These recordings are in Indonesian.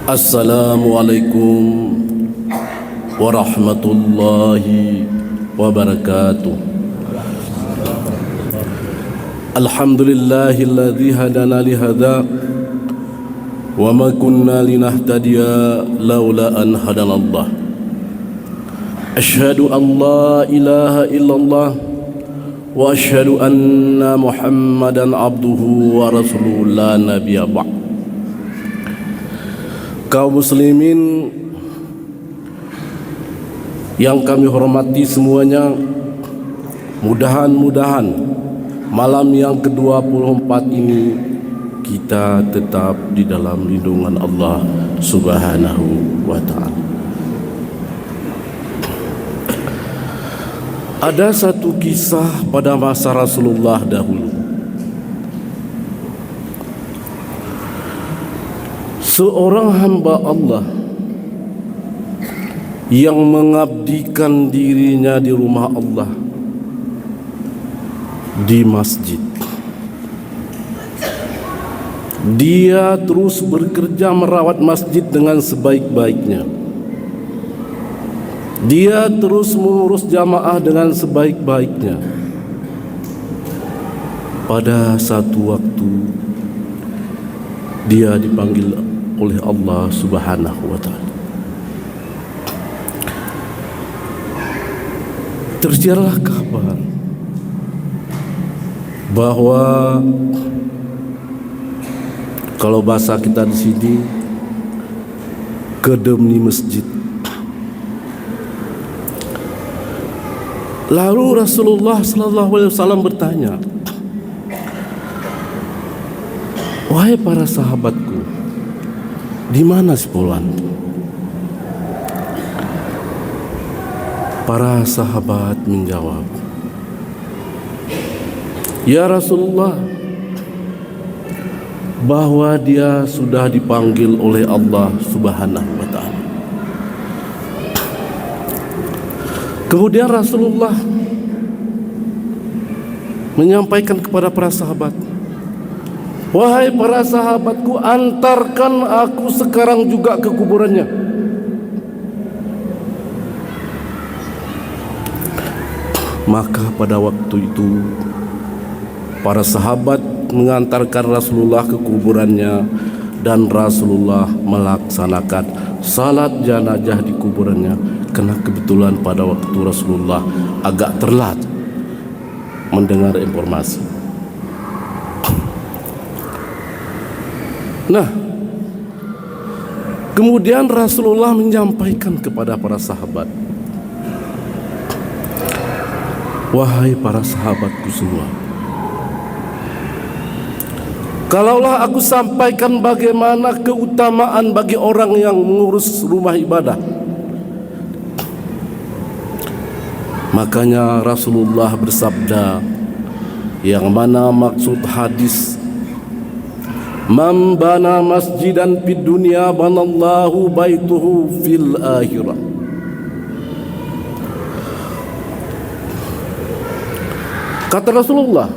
Assalamualaikum warahmatullahi wabarakatuh. Alhamdulillahilladzi hadana lihada wa ma kunna linahtadiya laula an hadanallah. Asyhadu an la ilaha illallah wa asyhadu anna Muhammadan abduhu wa rasuluhu la nabiyya ba'd. Kaum muslimin yang kami hormati semuanya, mudah-mudahan malam yang ke-24 ini kita tetap di dalam lindungan Allah Subhanahu wa ta'ala. Ada satu kisah pada masa Rasulullah dahulu. Seorang hamba Allah yang mengabdikan dirinya di rumah Allah, di masjid. Dia terus bekerja merawat masjid dengan sebaik-baiknya. Dia terus mengurus jamaah dengan sebaik-baiknya. Pada satu waktu dia dipanggil oleh Allah Subhanahu wa ta'ala. Tersiarlah kabar bahwa kalau bahasa kita di sini kedemni masjid. Lalu Rasulullah sallallahu alaihi wasallam bertanya, "Wahai para sahabatku, di mana si Poluan?" Para sahabat menjawab, "Ya Rasulullah, bahwa dia sudah dipanggil oleh Allah Subhanahu wa ta'ala." Kemudian Rasulullah menyampaikan kepada para sahabat, "Wahai para sahabatku, antarkan aku sekarang juga ke kuburannya." Maka pada waktu itu para sahabat mengantarkan Rasulullah ke kuburannya dan Rasulullah melaksanakan salat jenazah di kuburannya, karena kebetulan pada waktu Rasulullah agak telat mendengar informasi. Nah, kemudian Rasulullah menyampaikan kepada para sahabat, "Wahai para sahabatku semua, kalaulah aku sampaikan bagaimana keutamaan bagi orang yang mengurus rumah ibadah." Makanya Rasulullah bersabda, yang mana maksud hadis, "Man bana masjidan fid dunya banallahu baituhu fil akhirah." Kata Rasulullah,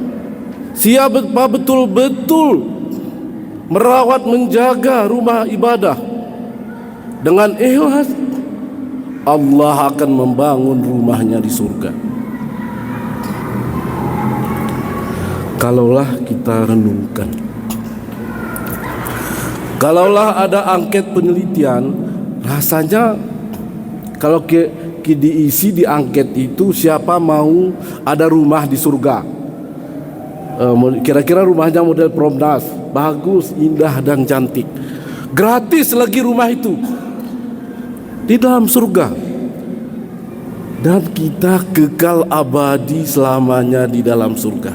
siapa betul-betul merawat menjaga rumah ibadah dengan ikhlas, Allah akan membangun rumahnya di surga. Kalaulah kita renungkan, kalaulah ada angket penelitian, rasanya kalau diisi di angket itu, siapa mau ada rumah di surga? Kira-kira rumahnya model Promnas, bagus, indah dan cantik, gratis lagi rumah itu di dalam surga, dan kita kekal abadi selamanya di dalam surga.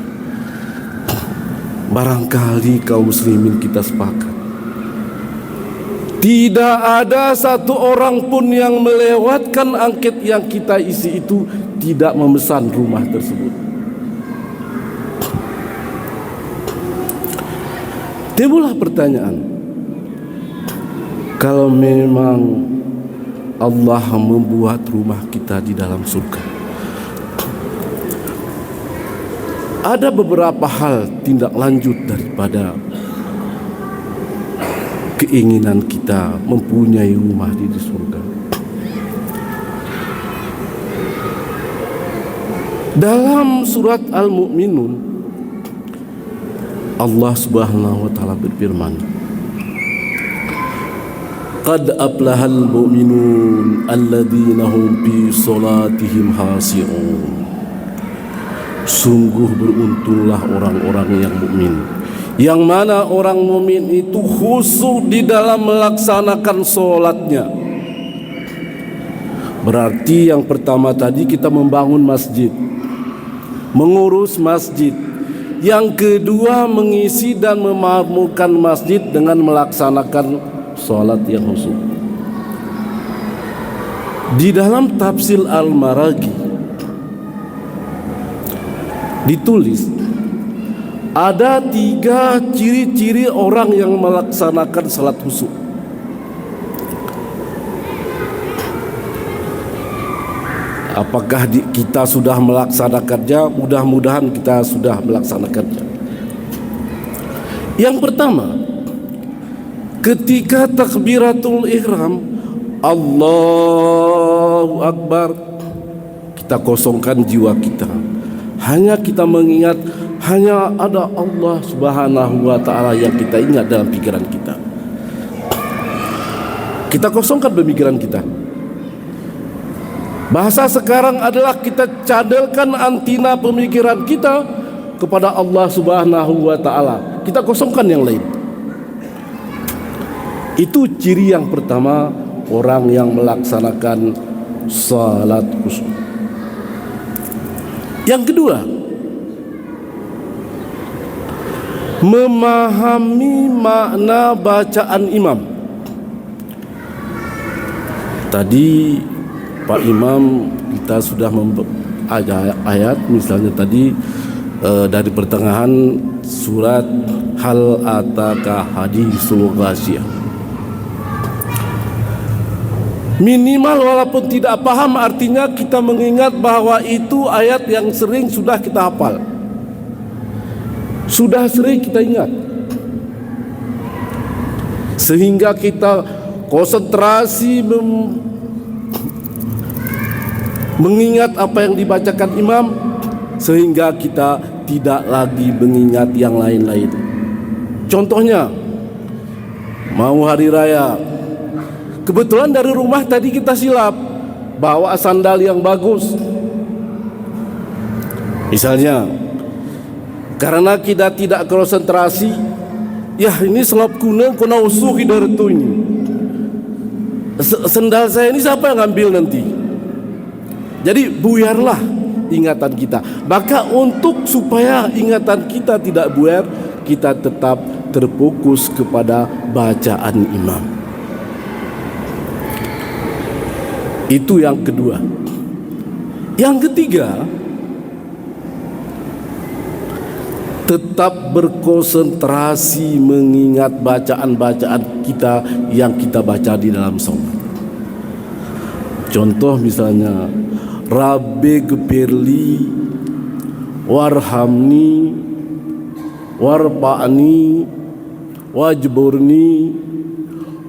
Barangkali kaum muslimin kita sepakat, tidak ada satu orang pun yang melewatkan angket yang kita isi itu tidak memesan rumah tersebut. Timbullah pertanyaan, kalau memang Allah membuat rumah kita di dalam surga, ada beberapa hal tindak lanjut daripada keinginan kita mempunyai rumah di surga. Dalam surat Al-Mu'minun, Allah Subhanahu wa taala berfirman, "Qad aflahal mu'minun alladzina hum fi salatihim khashi'un." Sungguh beruntunglah orang-orang yang mukmin, yang mana orang mukmin itu khusyuk di dalam melaksanakan salatnya. Berarti yang pertama tadi kita membangun masjid, mengurus masjid. Yang kedua, mengisi dan memakmurkan masjid dengan melaksanakan sholat yang khusyuk. Di dalam tafsir Al-Maraghi ditulis ada 3 ciri-ciri orang yang melaksanakan sholat khusyuk. Apakah kita sudah melaksanakannya? Mudah-mudahan kita sudah melaksanakannya. Yang pertama, ketika takbiratul ihram, Allahu Akbar, kita kosongkan jiwa kita. Hanya kita mengingat, hanya ada Allah Subhanahu wa taala yang kita ingat dalam pikiran kita. Kita kosongkan pemikiran kita. Bahasa sekarang adalah kita cadalkan antina pemikiran kita kepada Allah Subhanahu wa taala. Kita kosongkan yang lain. Itu ciri yang pertama orang yang melaksanakan salat khusyuk. Yang kedua, memahami makna bacaan imam. Tadi Pak Imam kita sudah ayat misalnya tadi dari pertengahan surat Hal Ataka Hadisul Ghasyiyah. Minimal walaupun tidak paham, artinya kita mengingat bahwa itu ayat yang sering sudah kita hafal, sudah sering kita ingat, sehingga kita konsentrasi mengingat apa yang dibacakan imam, sehingga kita tidak lagi mengingat yang lain-lain. Contohnya, mau hari raya, kebetulan dari rumah tadi kita silap bawa sandal yang bagus. Misalnya, karena kita tidak konsentrasi, ya ini selap kuning kena usuh dari itu ini. Sandal saya ini siapa yang ngambil nanti? Jadi buyarlah ingatan kita. Maka untuk supaya ingatan kita tidak buyar, kita tetap terfokus kepada bacaan imam. Itu yang kedua. Yang ketiga, tetap berkonsentrasi mengingat bacaan-bacaan kita yang kita baca di dalam sholat. Contoh misalnya, Rabbi gfirli warhamni warfa'ni wajburni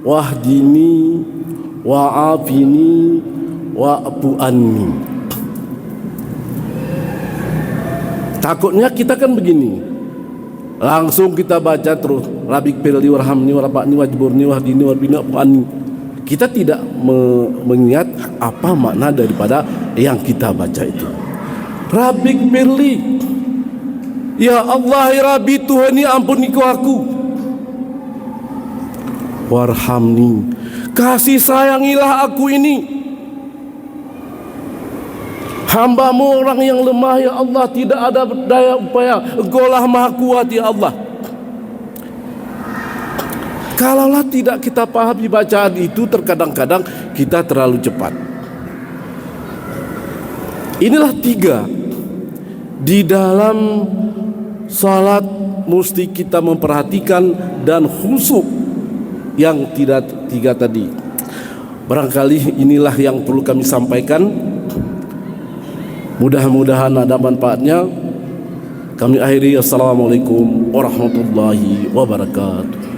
wahdini wa'afini wa'fu anni. Takutnya kita kan begini, langsung kita baca terus Rabbi gfirli warhamni warfa'ni wajburni wahdini wa'fu anni. Kita tidak mengingat apa makna daripada yang kita baca itu. Rabbi gfirli, ya Allah ya Rabbi Tuhan ini ampuni aku. Warhamni, kasih sayangilah aku ini, hamba-Mu orang yang lemah ya Allah, tidak ada daya upaya, Engkaulah maha kuat ya Allah. Kalaulah tidak kita pahami bacaan itu, terkadang-kadang kita terlalu cepat. Inilah 3 di dalam salat mesti kita memperhatikan dan khusyuk yang tidak 3 tadi. Barangkali inilah yang perlu kami sampaikan. Mudah-mudahan ada manfaatnya. Kami akhiri, assalamualaikum warahmatullahi wabarakatuh.